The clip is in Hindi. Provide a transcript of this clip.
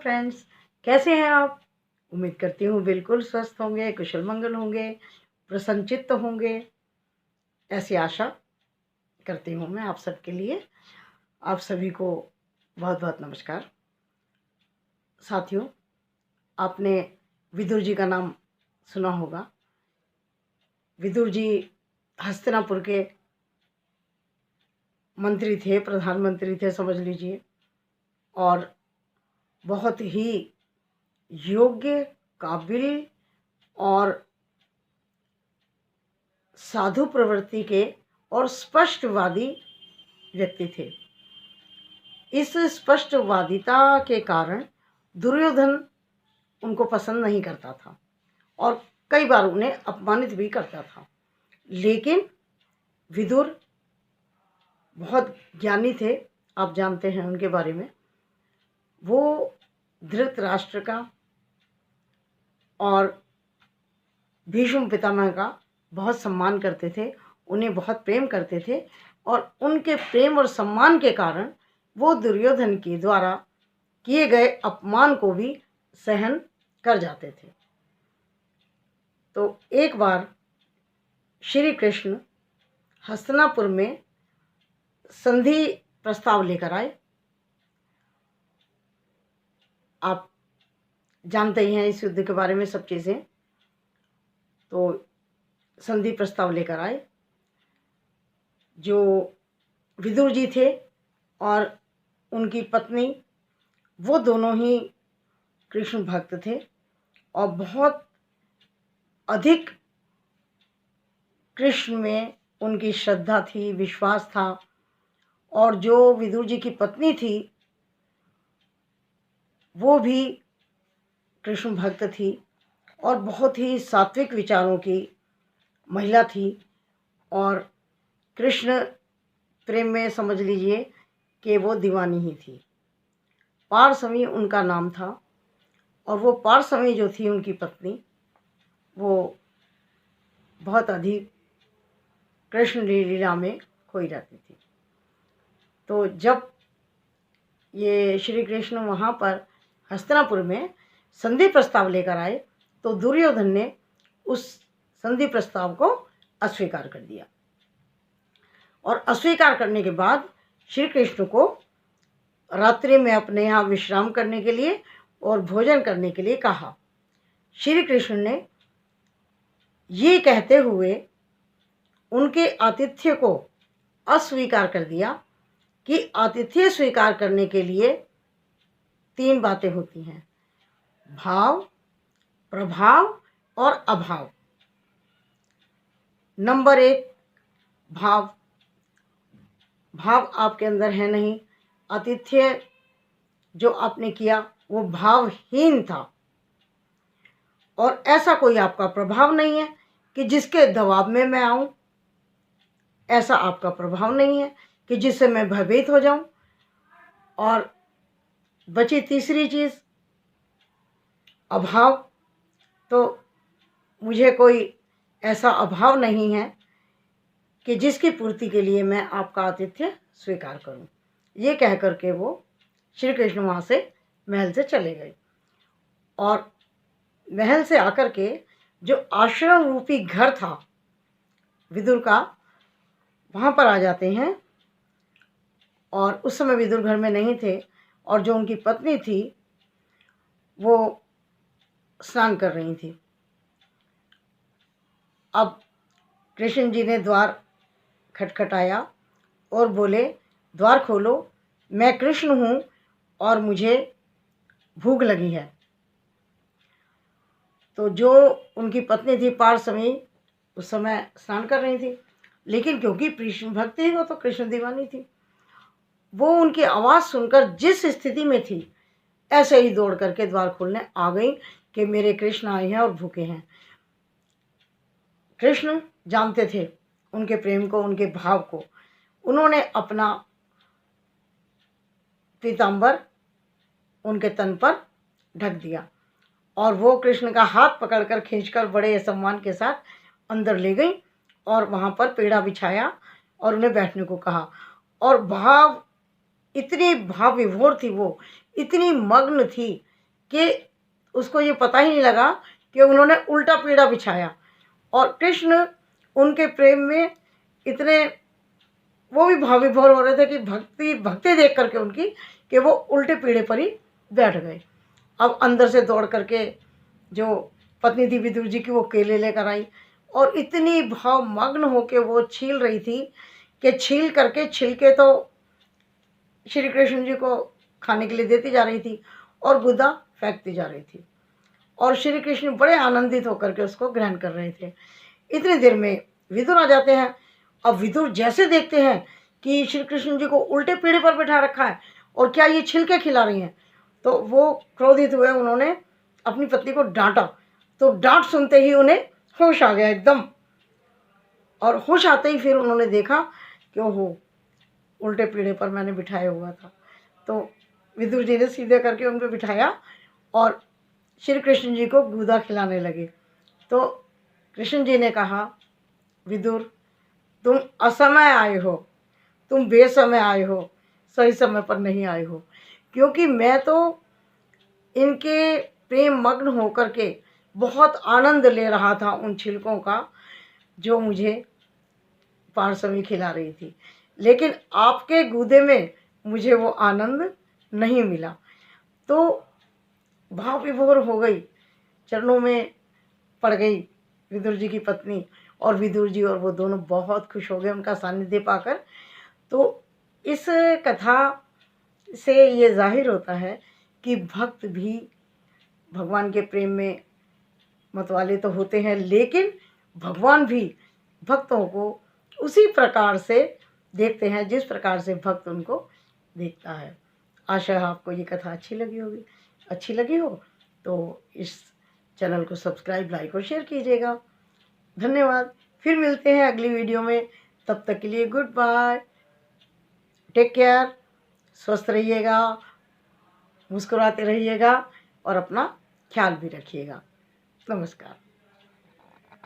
फ्रेंड्स, कैसे हैं आप? उम्मीद करती हूँ बिल्कुल स्वस्थ होंगे, कुशल मंगल होंगे, प्रसन्नचित्त होंगे, ऐसी आशा करती हूँ मैं आप सबके लिए। आप सभी को बहुत बहुत नमस्कार। साथियों, आपने विदुर जी का नाम सुना होगा। विदुर जी हस्तिनापुर के मंत्री थे, प्रधानमंत्री थे समझ लीजिए, और बहुत ही योग्य, काबिल और साधु प्रवृत्ति के और स्पष्टवादी व्यक्ति थे। इस स्पष्टवादिता के कारण दुर्योधन उनको पसंद नहीं करता था और कई बार उन्हें अपमानित भी करता था। लेकिन विदुर बहुत ज्ञानी थे, आप जानते हैं उनके बारे में। वो धृतराष्ट्र का और भीष्म पितामह का बहुत सम्मान करते थे, उन्हें बहुत प्रेम करते थे, और उनके प्रेम और सम्मान के कारण वो दुर्योधन के द्वारा किए गए अपमान को भी सहन कर जाते थे। तो एक बार श्री कृष्ण हस्तिनापुर में संधि प्रस्ताव लेकर आए। आप जानते ही हैं इस युद्ध के बारे में सब चीज़ें। तो संधि प्रस्ताव लेकर आए। जो विदुर जी थे और उनकी पत्नी, वो दोनों ही कृष्ण भक्त थे और बहुत अधिक कृष्ण में उनकी श्रद्धा थी, विश्वास था। और जो विदुर जी की पत्नी थी वो भी कृष्ण भक्त थी और बहुत ही सात्विक विचारों की महिला थी, और कृष्ण प्रेम में समझ लीजिए कि वो दीवानी ही थी। पारसमी उनका नाम था, और वो पारसमी जो थी उनकी पत्नी, वो बहुत अधिक कृष्ण लीला में खोई रहती थी। तो जब ये श्री कृष्ण वहाँ पर हस्तिनापुर में संधि प्रस्ताव लेकर आए तो दुर्योधन ने उस संधि प्रस्ताव को अस्वीकार कर दिया, और अस्वीकार करने के बाद श्री कृष्ण को रात्रि में अपने यहाँ विश्राम करने के लिए और भोजन करने के लिए कहा। श्री कृष्ण ने ये कहते हुए उनके आतिथ्य को अस्वीकार कर दिया कि आतिथ्य स्वीकार करने के लिए 3 बातें होती हैं: भाव, प्रभाव और अभाव। नंबर 1, भाव। भाव आपके अंदर है नहीं। आतिथ्य जो आपने किया वो भावहीन था, और ऐसा कोई आपका प्रभाव नहीं है कि जिसके दबाव में मैं आऊं। ऐसा आपका प्रभाव नहीं है कि जिससे मैं भयभीत हो जाऊं। और बची तीसरी चीज़, अभाव। तो मुझे कोई ऐसा अभाव नहीं है कि जिसकी पूर्ति के लिए मैं आपका आतिथ्य स्वीकार करूं। ये कह करके वो श्री कृष्ण वहाँ से महल से चले गए, और महल से आकर के जो आश्रम रूपी घर था विदुर का, वहाँ पर आ जाते हैं। और उस समय विदुर घर में नहीं थे, और जो उनकी पत्नी थी वो स्नान कर रही थी। अब कृष्ण जी ने द्वार खटखटाया और बोले, द्वार खोलो, मैं कृष्ण हूँ और मुझे भूख लगी है। तो जो उनकी पत्नी थी पारसमी, उस समय स्नान कर रही थी, लेकिन क्योंकि कृष्ण भक्त थी वो, तो कृष्ण दीवानी थी, वो उनकी आवाज़ सुनकर जिस स्थिति में थी ऐसे ही दौड़ करके द्वार खोलने आ गई कि मेरे कृष्ण आए हैं और भूखे हैं। कृष्ण जानते थे उनके प्रेम को, उनके भाव को। उन्होंने अपना पीताम्बर उनके तन पर ढक दिया, और वो कृष्ण का हाथ पकड़कर खींचकर बड़े सम्मान के साथ अंदर ले गई, और वहाँ पर पेड़ा बिछाया और उन्हें बैठने को कहा। और इतनी भाव विभोर थी वो, इतनी मग्न थी कि उसको ये पता ही नहीं लगा कि उन्होंने उल्टा पीड़ा बिछाया। और कृष्ण उनके प्रेम में इतने वो भी भाव विभोर हो रहे थे कि भक्ति भक्ति देख करके उनकी, कि वो उल्टे पीड़े पर ही बैठ गए। अब अंदर से दौड़ करके जो पत्नी थी विदुर जी की, वो केले लेकर आई और इतनी भाव मग्न होके वो छील रही थी कि छील करके छिलके तो श्री कृष्ण जी को खाने के लिए देती जा रही थी और गुदा फेंकती जा रही थी। और श्री कृष्ण बड़े आनंदित होकर के उसको ग्रहण कर रहे थे। इतनी देर में विदुर आ जाते हैं। अब विदुर जैसे देखते हैं कि श्री कृष्ण जी को उल्टे पीढ़े पर बैठा रखा है और क्या ये छिलके खिला रही हैं, तो वो क्रोधित हुए। उन्होंने अपनी पत्नी को डांटा। तो डांट सुनते ही उन्हें होश आ गया एकदम। और होश आते ही फिर उन्होंने देखा कि ओहो, उल्टे पीढ़े पर मैंने बिठाया हुआ था। तो विदुर जी ने सीधे करके उन पर बिठाया और श्री कृष्ण जी को गूदा खिलाने लगे। तो कृष्ण जी ने कहा, विदुर तुम असमय आए हो, तुम बेसमय आए हो, सही समय पर नहीं आए हो। क्योंकि मैं तो इनके प्रेम मग्न होकर के बहुत आनंद ले रहा था उन छिलकों का जो मुझे पार्श्वी खिला रही थी, लेकिन आपके गूदे में मुझे वो आनंद नहीं मिला। तो भाव विभोर हो गई, चरणों में पड़ गई विदुर जी की पत्नी। और विदुर जी और वो दोनों बहुत खुश हो गए उनका सानिध्य पाकर। तो इस कथा से ये जाहिर होता है कि भक्त भी भगवान के प्रेम में मतवाले तो होते हैं, लेकिन भगवान भी भक्तों को उसी प्रकार से देखते हैं जिस प्रकार से भक्त उनको देखता है। आशा है आपको ये कथा अच्छी लगी होगी। अच्छी लगी हो तो इस चैनल को सब्सक्राइब, लाइक और शेयर कीजिएगा। धन्यवाद। फिर मिलते हैं अगली वीडियो में। तब तक के लिए गुड बाय, टेक केयर, स्वस्थ रहिएगा, मुस्कुराते रहिएगा और अपना ख्याल भी रखिएगा। नमस्कार।